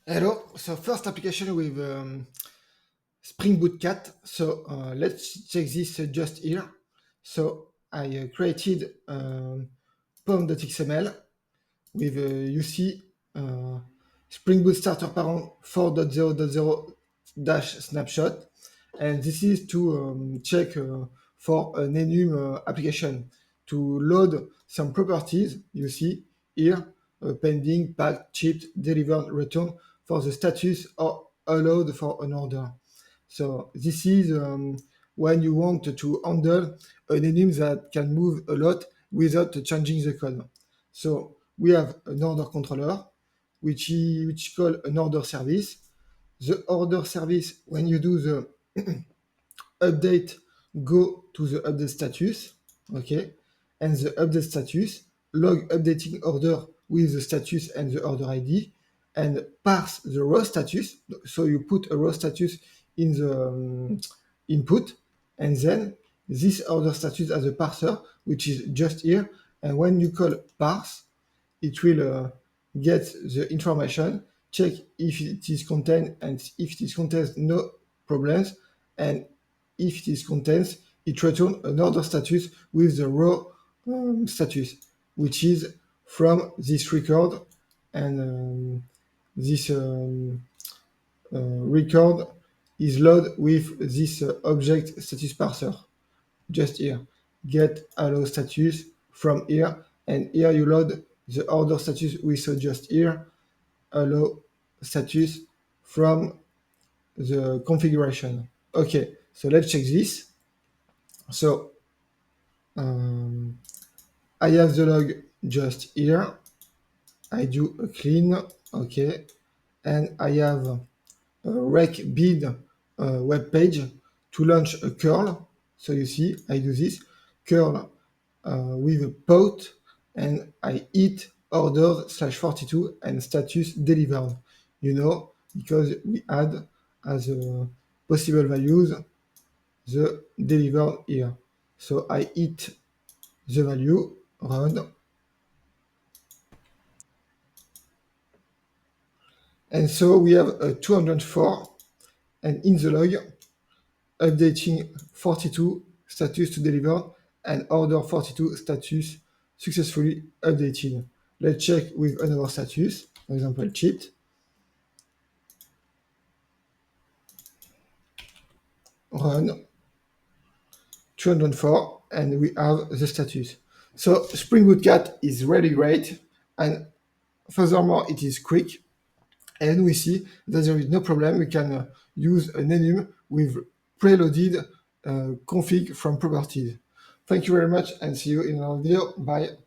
Hello. So first application with Spring Boot cat. So let's check this just here. So I created pom.xml with you see Spring Boot starter parent 4.0.0 dash snapshot, and this is to check for an enum application to load some properties. You see here pending, packed, shipped, delivered, returned for the status or allowed for an order. So this is when you want to handle an enum that can move a lot without changing the code. So we have an order controller, which call an order service. The order service, when you do the update, go to the update status, okay? And the update status, log updating order with the status and the order ID, and parse the raw status. So you put a raw status in the input, and then this order status as a parser, which is just here. And when you call parse, it will get the information, check if it is contained, and if it is contains no problems, and if it is contains, it returns an order status with the raw status, which is from this record, and this record is loaded with this object status parser just here. Get allow status from here, and here you load the order status we saw just here, allow status from the configuration. Okay, so let's check this. So I have the log just here. I do a clean, okay, and I have a rec bid web page to launch a curl. So you see, I do this curl with a pout, and I hit orders /42 and status delivered. You know, because we add as a possible values the delivered here. So I hit the value, run, and so we have a 204, and in the log, updating 42 status to deliver, and order 42 status successfully updated. Let's check with another status, for example, shipped, run, 204, and we have the status. So Spring Boot Cat is really great, and furthermore, it is quick, and we see that there is no problem. We can use an enum with preloaded config from properties. Thank you very much, and see you in another video. Bye.